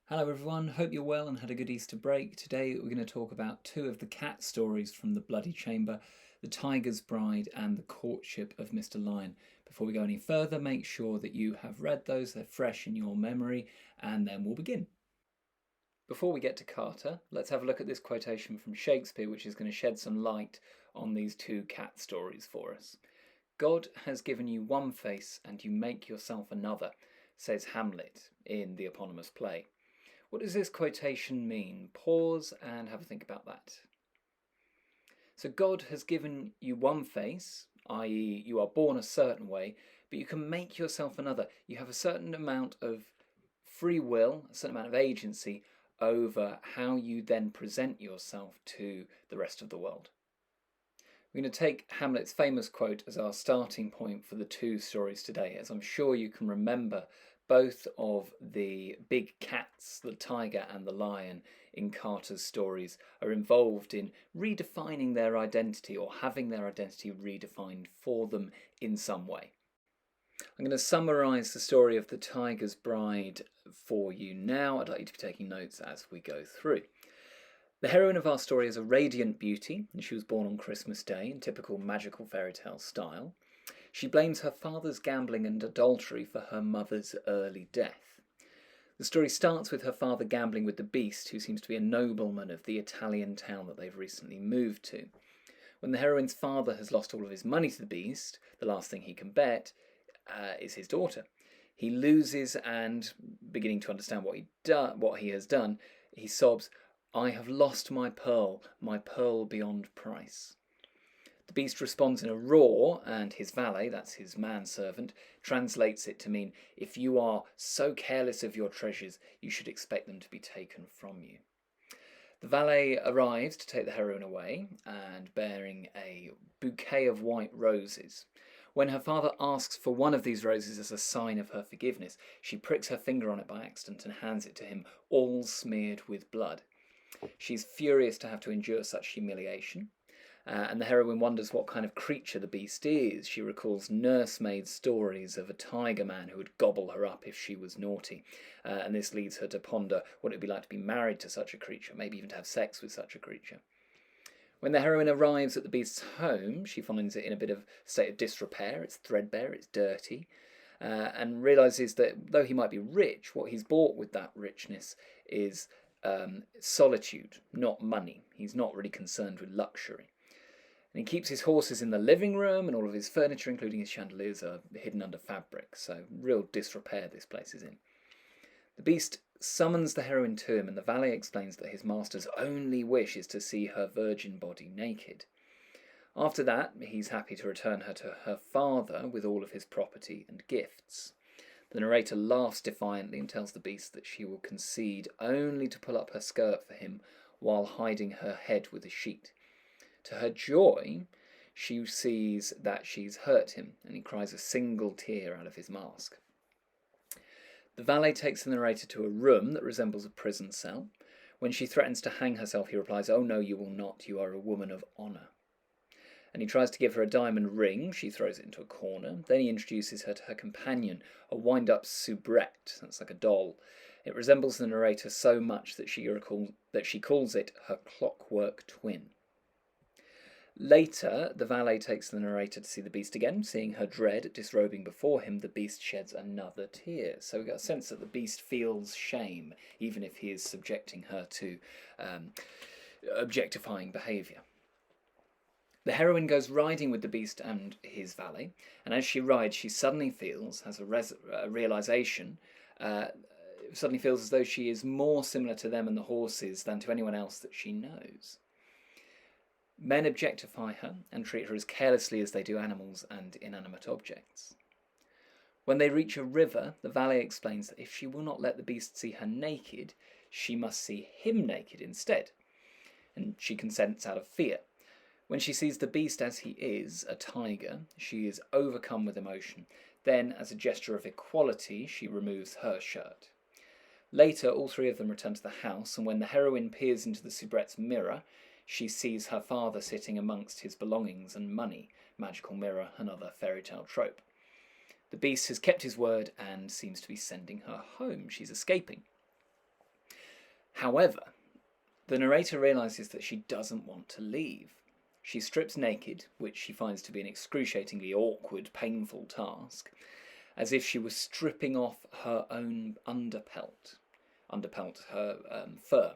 Hello everyone, hope you're well and had a good Easter break. Today we're going to talk about two of the cat stories from the Bloody Chamber, The Tiger's Bride and The Courtship of Mr. Lyon. Before we go any further, make sure that you have read those, they're fresh in your memory, and then we'll begin. Before we get to Carter, let's have a look at this quotation from Shakespeare, which is going to shed some light on these two cat stories for us. God has given you one face and you make yourself another, says Hamlet in the eponymous play. What does this quotation mean? Pause and have a think about that. So God has given you one face, i.e. you are born a certain way, but you can make yourself another. You have a certain amount of free will, a certain amount of agency over how you then present yourself to the rest of the world. We're going to take Hamlet's famous quote as our starting point for the two stories today, as I'm sure you can remember both of the big cats, the tiger and the lion, in Carter's stories are involved in redefining their identity or having their identity redefined for them in some way. I'm going to summarise the story of The Tiger's Bride for you now. I'd like you to be taking notes as we go through. The heroine of our story is a radiant beauty, and she was born on Christmas Day in typical magical fairy tale style. She blames her father's gambling and adultery for her mother's early death. The story starts with her father gambling with the Beast, who seems to be a nobleman of the Italian town that they've recently moved to. When the heroine's father has lost all of his money to the Beast, the last thing he can bet is his daughter. He loses and, beginning to understand what he has done, he sobs, "I have lost my pearl beyond price." The Beast responds in a roar, and his valet, that's his manservant, translates it to mean, "If you are so careless of your treasures, you should expect them to be taken from you." The valet arrives to take the heroine away, and bearing a bouquet of white roses. When her father asks for one of these roses as a sign of her forgiveness, she pricks her finger on it by accident and hands it to him, all smeared with blood. She's furious to have to endure such humiliation. And the heroine wonders what kind of creature the Beast is. She recalls nursemaid stories of a tiger man who would gobble her up if she was naughty. And this leads her to ponder what it would be like to be married to such a creature, maybe even to have sex with such a creature. When the heroine arrives at the Beast's home, she finds it in a bit of state of disrepair. It's threadbare, it's dirty, and realises that though he might be rich, what he's bought with that richness is solitude, not money. He's not really concerned with luxury. And he keeps his horses in the living room, and all of his furniture, including his chandeliers, are hidden under fabric. So real disrepair this place is in. The Beast summons the heroine to him, and the valet explains that his master's only wish is to see her virgin body naked. After that, he's happy to return her to her father with all of his property and gifts. The narrator laughs defiantly and tells the Beast that she will concede only to pull up her skirt for him while hiding her head with a sheet. To her joy, she sees that she's hurt him, and he cries a single tear out of his mask. The valet takes the narrator to a room that resembles a prison cell. When she threatens to hang herself, he replies, "Oh no, you will not. You are a woman of honour." And he tries to give her a diamond ring. She throws it into a corner. Then he introduces her to her companion, a wind-up soubrette. That's like a doll. It resembles the narrator so much that she calls it her clockwork twin. Later, the valet takes the narrator to see the Beast again. Seeing her dread disrobing before him, the Beast sheds another tear. So we get a sense that the Beast feels shame, even if he is subjecting her to objectifying behaviour. The heroine goes riding with the Beast and his valet, and as she rides, she suddenly feels, has a realisation, suddenly feels as though she is more similar to them and the horses than to anyone else that she knows. Men objectify her and treat her as carelessly as they do animals and inanimate objects. When they reach a river, the valet explains that if she will not let the Beast see her naked, she must see him naked instead, and she consents out of fear. When she sees the Beast as he is, a tiger, she is overcome with emotion. Then, as a gesture of equality, she removes her shirt. Later, all three of them return to the house, and when the heroine peers into the soubrette's mirror, she sees her father sitting amongst his belongings and money, magical mirror, another fairy tale trope. The Beast has kept his word and seems to be sending her home. She's escaping. However, the narrator realises that she doesn't want to leave. She strips naked, which she finds to be an excruciatingly awkward, painful task, as if she was stripping off her own underpelt, her fur.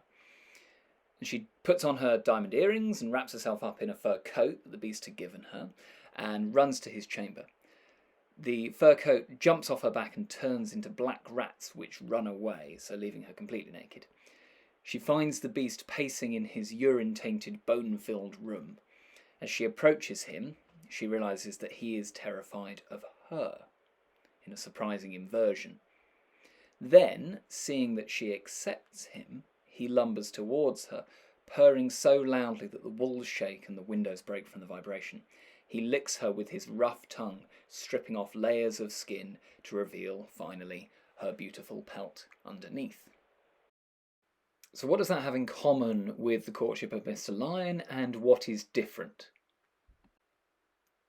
And she puts on her diamond earrings and wraps herself up in a fur coat that the beast had given her, and runs to his chamber. The fur coat jumps off her back and turns into black rats which run away, so leaving her completely naked. She finds the beast pacing in his urine-tainted, bone-filled room. As she approaches him, she realises that he is terrified of her, in a surprising inversion. Then, seeing that she accepts him, he lumbers towards her, purring so loudly that the walls shake and the windows break from the vibration. He licks her with his rough tongue, stripping off layers of skin to reveal, finally, her beautiful pelt underneath. So what does that have in common with The Courtship of Mr. Lyon, and what is different?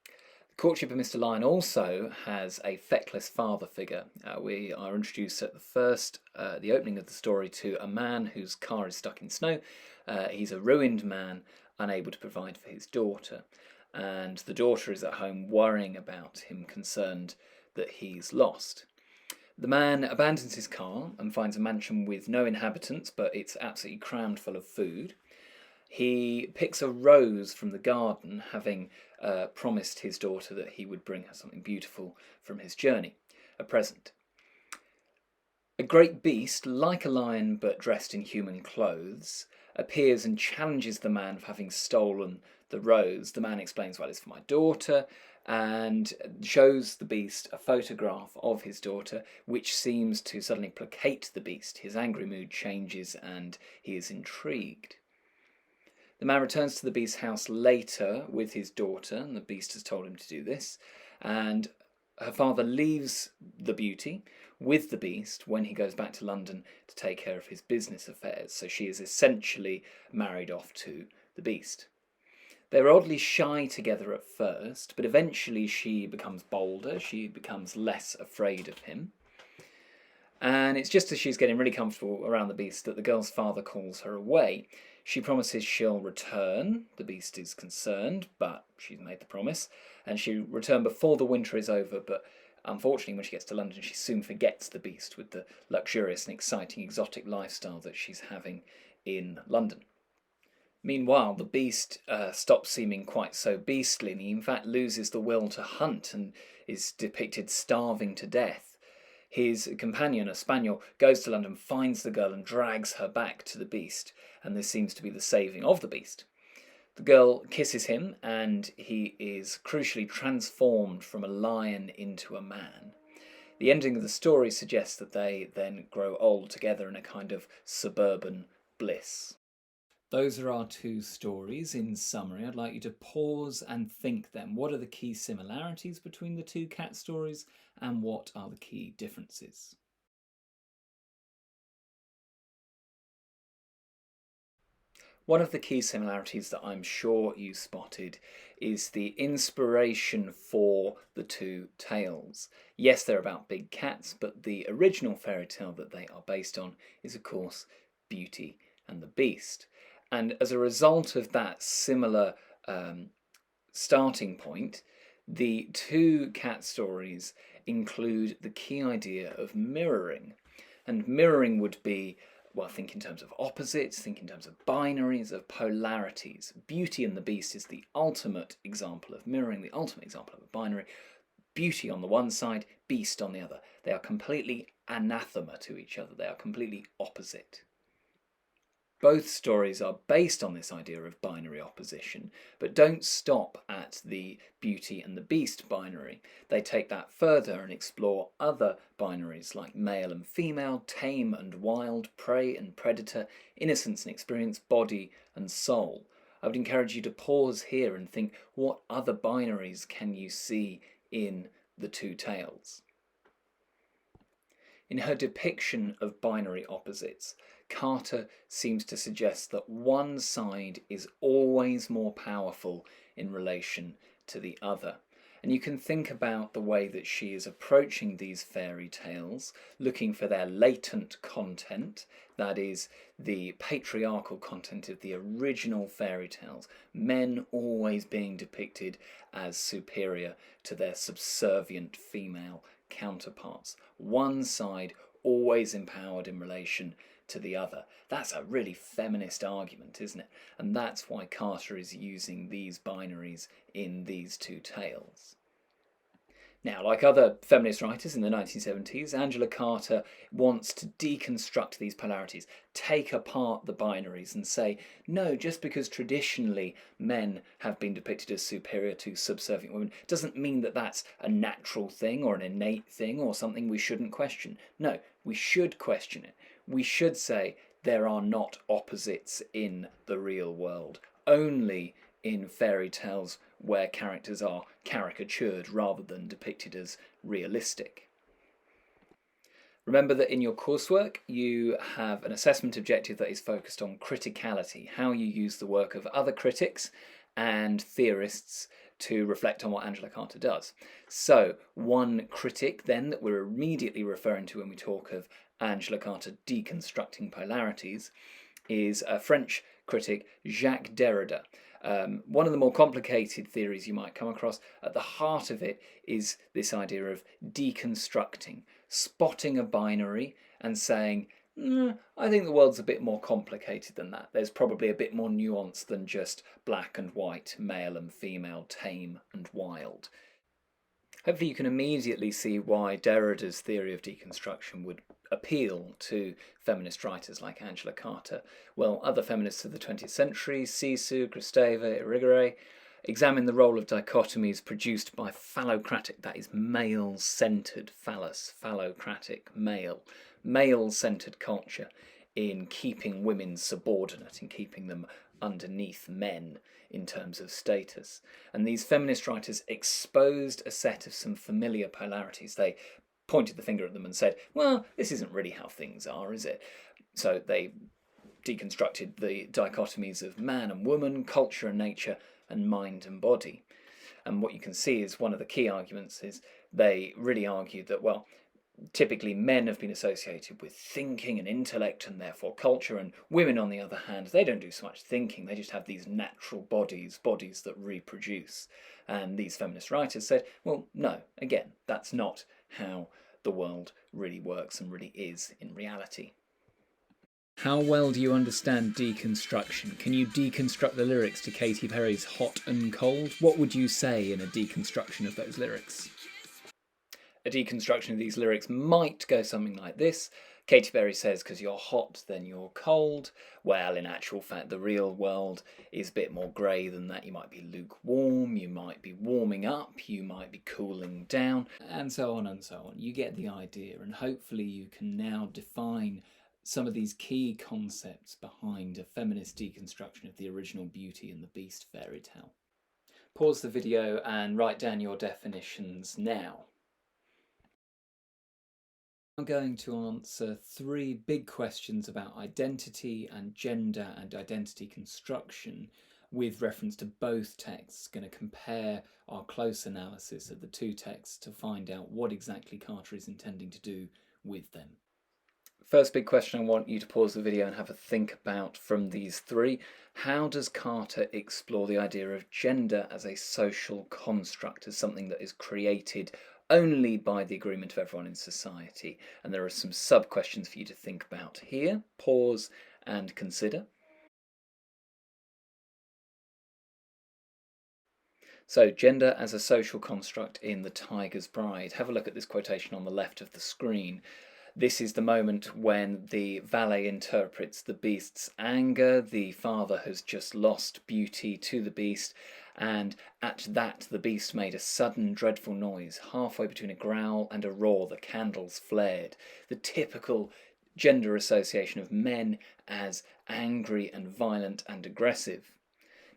The Courtship of Mr. Lyon also has a feckless father figure. We are introduced at the opening of the story, to a man whose car is stuck in snow. He's a ruined man, unable to provide for his daughter. And the daughter is at home worrying about him, concerned that he's lost. The man abandons his car and finds a mansion with no inhabitants, but it's absolutely crammed full of food. He picks a rose from the garden, having promised his daughter that he would bring her something beautiful from his journey, a present. A great beast, like a lion but dressed in human clothes, appears and challenges the man for having stolen the rose. The man explains, well, it's for my daughter, and shows the beast a photograph of his daughter, which seems to suddenly placate the beast. His angry mood changes and he is intrigued. The man returns to the beast's house later with his daughter, and the beast has told him to do this, and her father leaves the beauty with the beast when he goes back to London to take care of his business affairs, so she is essentially married off to the beast. They're oddly shy together at first, but eventually she becomes bolder, she becomes less afraid of him. And it's just as she's getting really comfortable around the beast that the girl's father calls her away. She promises she'll return. The beast is concerned, but she's made the promise. And she'll return before the winter is over, but unfortunately when she gets to London she soon forgets the beast with the luxurious and exciting exotic lifestyle that she's having in London. Meanwhile, the beast stops seeming quite so beastly, and he in fact loses the will to hunt and is depicted starving to death. His companion, a spaniel, goes to London, finds the girl and drags her back to the beast, and this seems to be the saving of the beast. The girl kisses him, and he is crucially transformed from a lion into a man. The ending of the story suggests that they then grow old together in a kind of suburban bliss. Those are our two stories. In summary, I'd like you to pause and think then. What are the key similarities between the two cat stories, and what are the key differences? One of the key similarities that I'm sure you spotted is the inspiration for the two tales. Yes, they're about big cats, but the original fairy tale that they are based on is, of course, Beauty and the Beast. And as a result of that similar starting point, the two cat stories include the key idea of mirroring. And mirroring would be, well, think in terms of opposites, think in terms of binaries, of polarities. Beauty and the Beast is the ultimate example of mirroring, the ultimate example of a binary. Beauty on the one side, Beast on the other. They are completely anathema to each other. They are completely opposite. Both stories are based on this idea of binary opposition, but don't stop at the Beauty and the Beast binary. They take that further and explore other binaries like male and female, tame and wild, prey and predator, innocence and experience, body and soul. I would encourage you to pause here and think, what other binaries can you see in the two tales? In her depiction of binary opposites, Carter seems to suggest that one side is always more powerful in relation to the other. And you can think about the way that she is approaching these fairy tales, looking for their latent content, that is, the patriarchal content of the original fairy tales, men always being depicted as superior to their subservient female counterparts. One side always empowered in relation to the other. That's a really feminist argument, isn't it? And that's why Carter is using these binaries in these two tales. Now, like other feminist writers in the 1970s, Angela Carter wants to deconstruct these polarities, take apart the binaries and say, no, just because traditionally men have been depicted as superior to subservient women doesn't mean that that's a natural thing or an innate thing or something we shouldn't question. No, we should question it. We should say there are not opposites in the real world, only in fairy tales where characters are caricatured rather than depicted as realistic. Remember that in your coursework you have an assessment objective that is focused on criticality, how you use the work of other critics and theorists to reflect on what Angela Carter does. So one critic then that we're immediately referring to when we talk of Angela Carter deconstructing polarities is a French critic, Jacques Derrida. One of the more complicated theories you might come across, at the heart of it is this idea of deconstructing, spotting a binary and saying, I think the world's a bit more complicated than that. There's probably a bit more nuance than just black and white, male and female, tame and wild. Hopefully you can immediately see why Derrida's theory of deconstruction would appeal to feminist writers like Angela Carter. Well, other feminists of the 20th century, Sisu, Kristeva, Irigaray, examine the role of dichotomies produced by phallocratic, that is male-centred, phallus, phallocratic, male-centred culture in keeping women subordinate, in keeping them underneath men in terms of status. And these feminist writers exposed a set of some familiar polarities. They pointed the finger at them and said, well, this isn't really how things are, is it? So they deconstructed the dichotomies of man and woman, culture and nature, and mind and body. And what you can see is one of the key arguments is they really argued that, well, typically men have been associated with thinking and intellect and therefore culture, and women on the other hand, they don't do so much thinking, they just have these natural bodies that reproduce. And these feminist writers said, well, no, again, that's not how the world really works and really is in reality. How well do you understand deconstruction? Can you deconstruct the lyrics to Katy Perry's Hot and Cold? What would you say in a deconstruction of those lyrics? A deconstruction of these lyrics might go something like this. Katy Perry says, because you're hot, then you're cold. Well, in actual fact, the real world is a bit more grey than that. You might be lukewarm, you might be warming up, you might be cooling down, and so on and so on. You get the idea, and hopefully you can now define some of these key concepts behind a feminist deconstruction of the original Beauty and the Beast fairy tale. Pause the video and write down your definitions now. I'm going to answer three big questions about identity and gender and identity construction with reference to both texts. Going to compare our close analysis of the two texts to find out what exactly Carter is intending to do with them. First big question I want you to pause the video and have a think about from these three. How does Carter explore the idea of gender as a social construct, as something that is created only by the agreement of everyone in society? And there are some sub-questions for you to think about here. Pause and consider. So, gender as a social construct in The Tiger's Bride. Have a look at this quotation on the left of the screen. This is the moment when the valet interprets the beast's anger. The father has just lost Beauty to the beast, and at that the beast made a sudden dreadful noise. Halfway between a growl and a roar, the candles flared. The typical gender association of men as angry and violent and aggressive.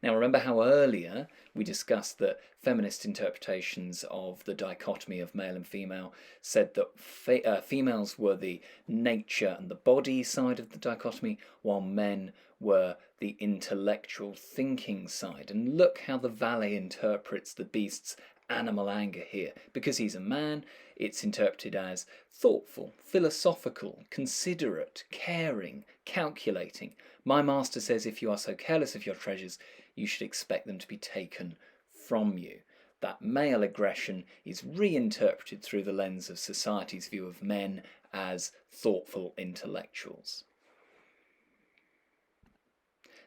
Now, remember how earlier we discussed that feminist interpretations of the dichotomy of male and female said that females were the nature and the body side of the dichotomy, while men were the intellectual thinking side. And look how the valet interprets the beast's animal anger here. Because he's a man, it's interpreted as thoughtful, philosophical, considerate, caring, calculating. My master says if you are so careless of your treasures, you should expect them to be taken from you. That male aggression is reinterpreted through the lens of society's view of men as thoughtful intellectuals.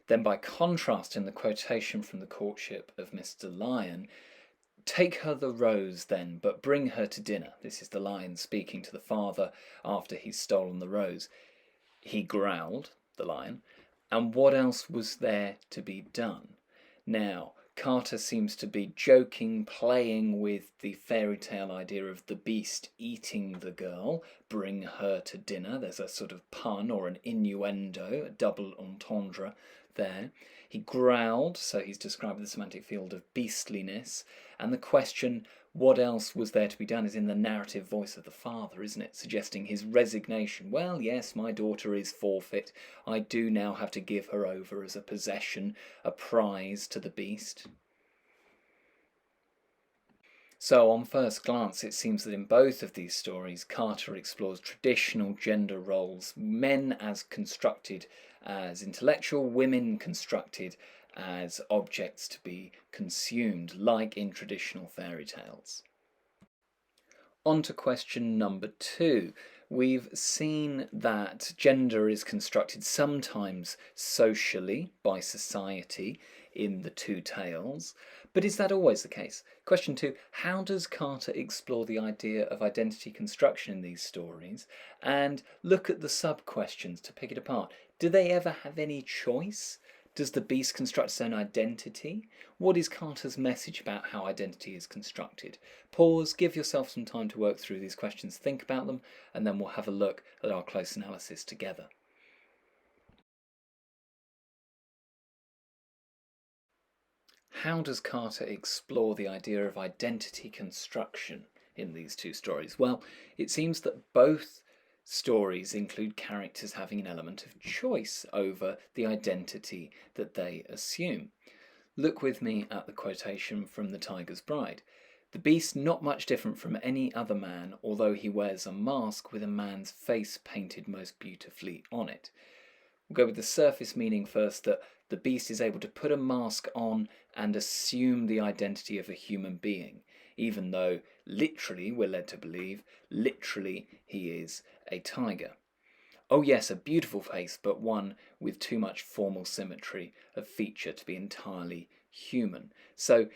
Then by contrast, in the quotation from the Courtship of Mr. Lyon, take her the rose then, but bring her to dinner. This is the Lion speaking to the father after he's stolen the rose. He growled, the lion, and what else was there to be done? Now, Carter seems to be joking, playing with the fairy tale idea of the beast eating the girl, bring her to dinner. There's a sort of pun or an innuendo, a double entendre there. He growled, so he's describing the semantic field of beastliness, and the question, what else was there to be done, is in the narrative voice of the father, isn't it? Suggesting his resignation. Well, yes, my daughter is forfeit. I do now have to give her over as a possession, a prize to the beast. So on first glance, it seems that in both of these stories, Carter explores traditional gender roles, men as constructed as intellectual, women constructed as objects to be consumed, like in traditional fairy tales. On to question number 2. We've seen that gender is constructed sometimes socially by society in the two tales, but is that always the case? Question 2, how does Carter explore the idea of identity construction in these stories, and look at the sub-questions to pick it apart? Do they ever have any choice? Does the beast construct its own identity? What is Carter's message about how identity is constructed? Pause, give yourself some time to work through these questions, think about them, and then we'll have a look at our close analysis together. How does Carter explore the idea of identity construction in these two stories? Well, it seems that both stories include characters having an element of choice over the identity that they assume. Look with me at the quotation from The Tiger's Bride. The beast not much different from any other man, although he wears a mask with a man's face painted most beautifully on it. We'll go with the surface meaning first, that the beast is able to put a mask on and assume the identity of a human being, even though literally, we're led to believe, literally he is a tiger. Oh yes, a beautiful face, but one with too much formal symmetry of feature to be entirely human. So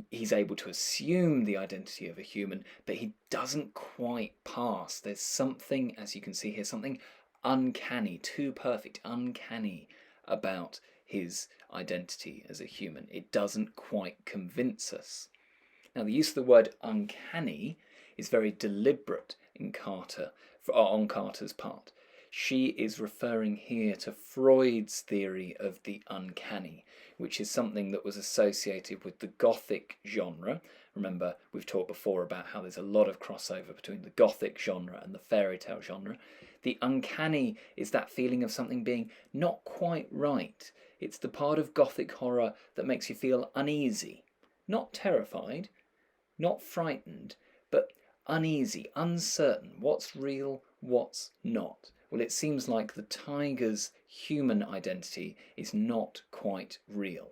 he's able to assume the identity of a human, but he doesn't quite pass. There's something, as you can see here, something uncanny, too perfect, uncanny about his identity as a human. It doesn't quite convince us. Now, the use of the word uncanny is very deliberate in on Carter's part. She is referring here to Freud's theory of the uncanny, which is something that was associated with the Gothic genre. Remember, we've talked before about how there's a lot of crossover between the Gothic genre and the fairy tale genre. The uncanny is that feeling of something being not quite right. It's the part of Gothic horror that makes you feel uneasy, not terrified, not frightened, but uneasy, uncertain. What's real, what's not? Well, it seems like the tiger's human identity is not quite real.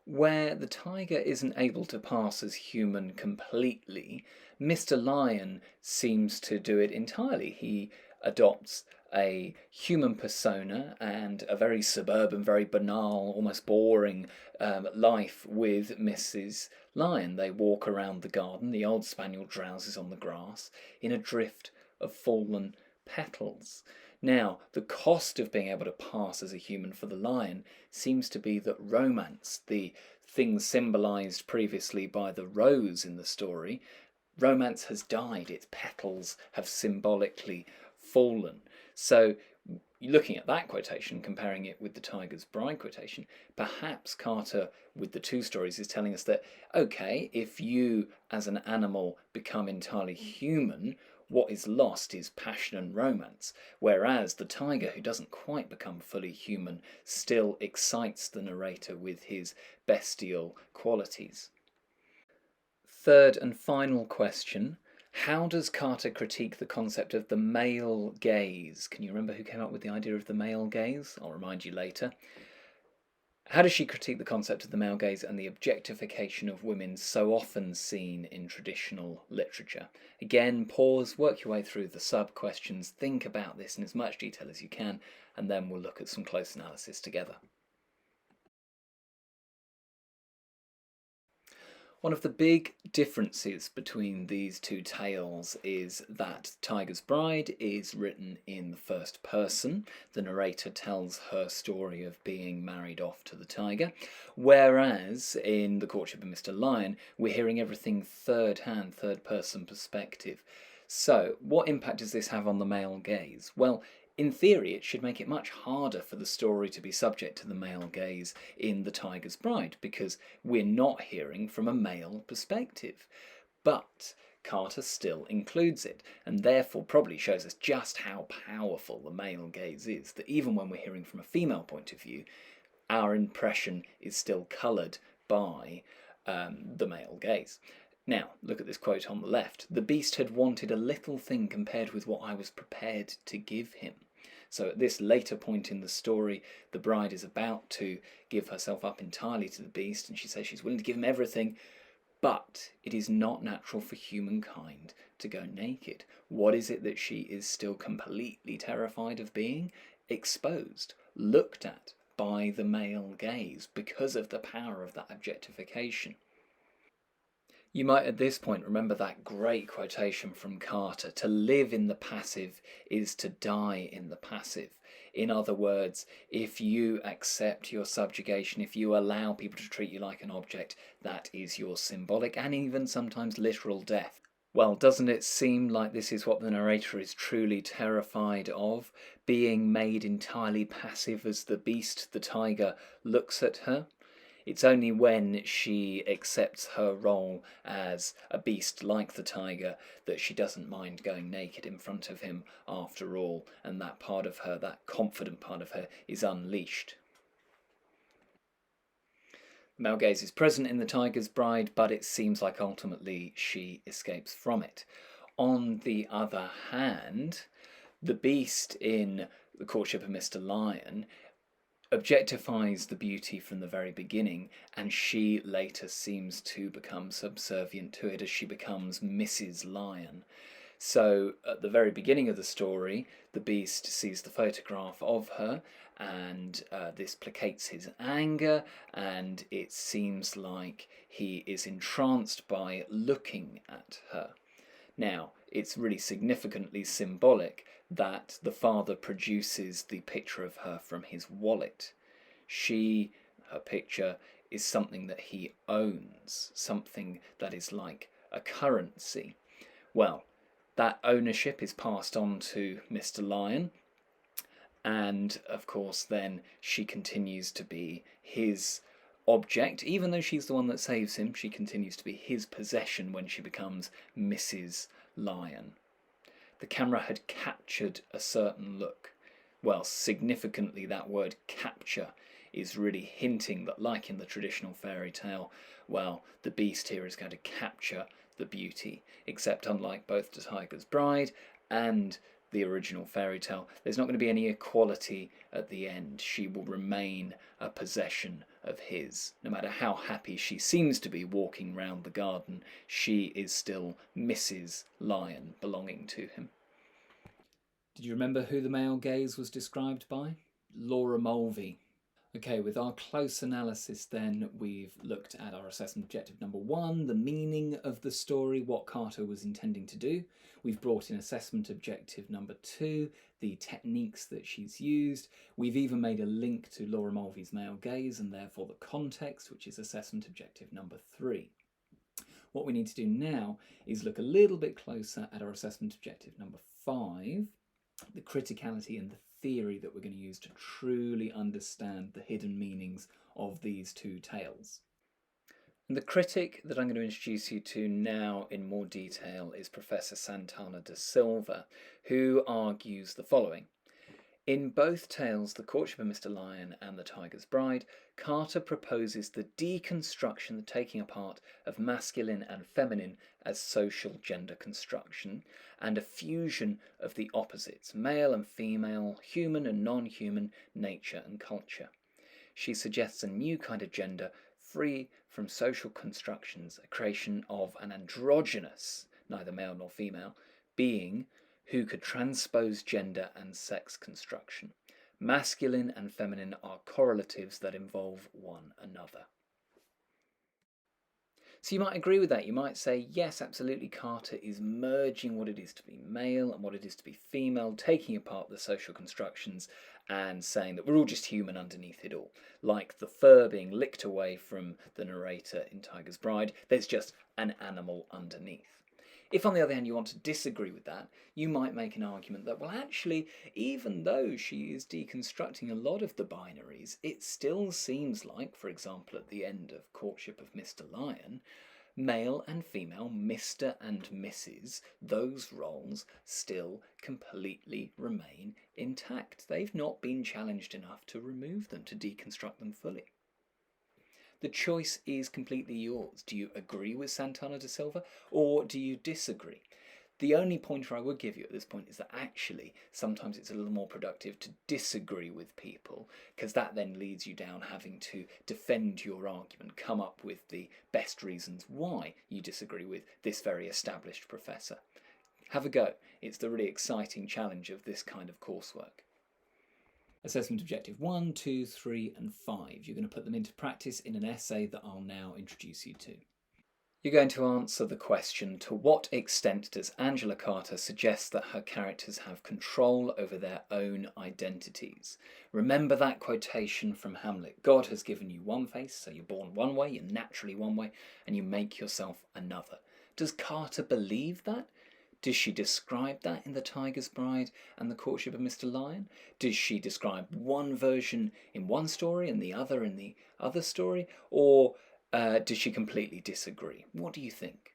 Where the tiger isn't able to pass as human completely, Mr. Lyon seems to do it entirely. He adopts a human persona and a very suburban, very banal, almost boring life with Mrs. Lyon. They walk around the garden. The old spaniel drowses on the grass in a drift of fallen petals. Now, the cost of being able to pass as a human for the lion seems to be that romance, the thing symbolised previously by the rose in the story, romance has died. Its petals have symbolically fallen. So, looking at that quotation, comparing it with the Tiger's Bride quotation, perhaps Carter, with the two stories, is telling us that, okay, if you as an animal become entirely human, what is lost is passion and romance, whereas the tiger, who doesn't quite become fully human, still excites the narrator with his bestial qualities. third and final question. How does Carter critique the concept of the male gaze? Can you remember who came up with the idea of the male gaze? I'll remind you later. How does she critique the concept of the male gaze and the objectification of women so often seen in traditional literature? Again, pause, work your way through the sub-questions, think about this in as much detail as you can, and then we'll look at some close analysis together. One of the big differences between these two tales is that Tiger's Bride is written in the first person. The narrator tells her story of being married off to the tiger, whereas in The Courtship of Mr. Lyon, we're hearing everything third-hand, third-person perspective. So, what impact does this have on the male gaze? Well, in theory, it should make it much harder for the story to be subject to the male gaze in The Tiger's Bride, because we're not hearing from a male perspective. But Carter still includes it, and therefore probably shows us just how powerful the male gaze is, that even when we're hearing from a female point of view, our impression is still coloured by the male gaze. Now, look at this quote on the left. "The beast had wanted a little thing compared with what I was prepared to give him." So at this later point in the story, the bride is about to give herself up entirely to the beast, and she says she's willing to give him everything, but it is not natural for humankind to go naked. What is it that she is still completely terrified of being? Exposed, looked at by the male gaze because of the power of that objectification. You might at this point remember that great quotation from Carter: "To live in the passive is to die in the passive." In other words, if you accept your subjugation, if you allow people to treat you like an object, that is your symbolic and even sometimes literal death. Well, doesn't it seem like this is what the narrator is truly terrified of? Being made entirely passive as the beast, the tiger, looks at her? It's only when she accepts her role as a beast like the tiger that she doesn't mind going naked in front of him after all, and that part of her, that confident part of her, is unleashed. The male gaze is present in The Tiger's Bride, but it seems like ultimately she escapes from it. On the other hand, the beast in The Courtship of Mr. Lyon objectifies the beauty from the very beginning, and she later seems to become subservient to it as she becomes Mrs. Lyon. So at the very beginning of the story, the beast sees the photograph of her, and this placates his anger, and it seems like he is entranced by looking at her. Now, it's really significantly symbolic that the father produces the picture of her from his wallet. Her picture, is something that he owns, something that is like a currency. Well, that ownership is passed on to Mr. Lyon, and of course then she continues to be his object. Even though she's the one that saves him, she continues to be his possession when she becomes Mrs. Lyon. The camera had captured a certain look. Well, significantly, that word capture is really hinting that, like in the traditional fairy tale, well, the beast here is going to capture the beauty, except unlike both The Tiger's Bride and the original fairy tale, there's not going to be any equality at the end. She will remain a possession of his. No matter how happy she seems to be walking round the garden, she is still Mrs. Lyon, belonging to him. Did you remember who the male gaze was described by? Laura Mulvey. Okay, with our close analysis then, we've looked at our assessment objective number 1, the meaning of the story, what Carter was intending to do. We've brought in assessment objective number 2, the techniques that she's used. We've even made a link to Laura Mulvey's male gaze and therefore the context, which is assessment objective number 3. What we need to do now is look a little bit closer at our assessment objective number 5, the criticality and the theory that we're going to use to truly understand the hidden meanings of these two tales. And the critic that I'm going to introduce you to now in more detail is Professor Santana da Silva, who argues the following. In both tales, The Courtship of Mr. Lyon and The Tiger's Bride, Carter proposes the deconstruction, the taking apart of masculine and feminine as social gender construction, and a fusion of the opposites, male and female, human and non-human, nature and culture. She suggests a new kind of gender, free from social constructions, a creation of an androgynous, neither male nor female, being who could transpose gender and sex construction. Masculine and feminine are correlatives that involve one another. So you might agree with that. You might say, yes, absolutely, Carter is merging what it is to be male and what it is to be female, taking apart the social constructions and saying that we're all just human underneath it all. Like the fur being licked away from the narrator in Tiger's Bride, there's just an animal underneath. If, on the other hand, you want to disagree with that, you might make an argument that, well, actually, even though she is deconstructing a lot of the binaries, it still seems like, for example, at the end of Courtship of Mr. Lyon, male and female, Mr. and Mrs., those roles still completely remain intact. They've not been challenged enough to remove them, to deconstruct them fully. The choice is completely yours. Do you agree with Santana da Silva or do you disagree? The only pointer I would give you at this point is that actually sometimes it's a little more productive to disagree with people, because that then leads you down having to defend your argument, come up with the best reasons why you disagree with this very established professor. Have a go. It's the really exciting challenge of this kind of coursework. Assessment objective 1, 2, 3 and 5. You're going to put them into practice in an essay that I'll now introduce you to. You're going to answer the question, to what extent does Angela Carter suggest that her characters have control over their own identities? Remember that quotation from Hamlet, God has given you one face, so you're born one way, you're naturally one way, and you make yourself another. Does Carter believe that? Does she describe that in The Tiger's Bride and The Courtship of Mr. Lyon? Does she describe one version in one story and the other in the other story? Or does she completely disagree? What do you think?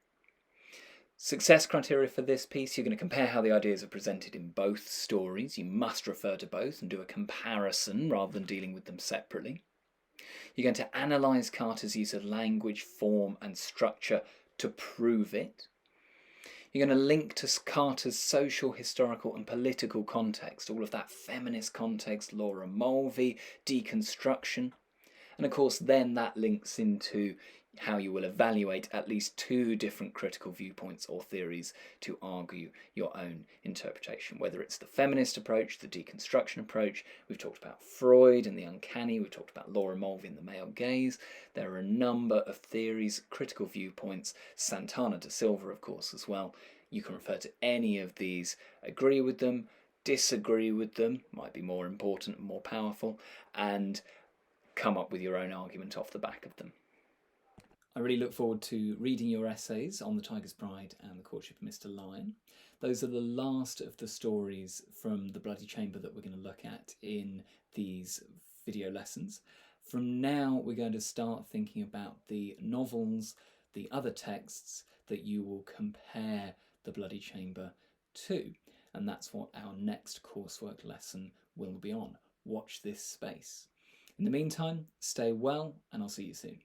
Success criteria for this piece, you're going to compare how the ideas are presented in both stories. You must refer to both and do a comparison rather than dealing with them separately. You're going to analyse Carter's use of language, form and structure to prove it. You're going to link to Carter's social, historical and political context, all of that feminist context, Laura Mulvey, deconstruction. And of course then that links into how you will evaluate at least two different critical viewpoints or theories to argue your own interpretation, whether it's the feminist approach, the deconstruction approach. We've talked about Freud and the uncanny, we've talked about Laura Mulvey and the male gaze. There are a number of theories, critical viewpoints, Santana da Silva of course as well. You can refer to any of these, agree with them, disagree with them, might be more important and more powerful, and come up with your own argument off the back of them. I really look forward to reading your essays on The Tiger's Bride and The Courtship of Mr. Lyon. Those are the last of the stories from the Bloody Chamber that we're going to look at in these video lessons. From now we're going to start thinking about the novels, the other texts that you will compare the Bloody Chamber to, and that's what our next coursework lesson will be on. Watch this space. In the meantime, stay well and I'll see you soon.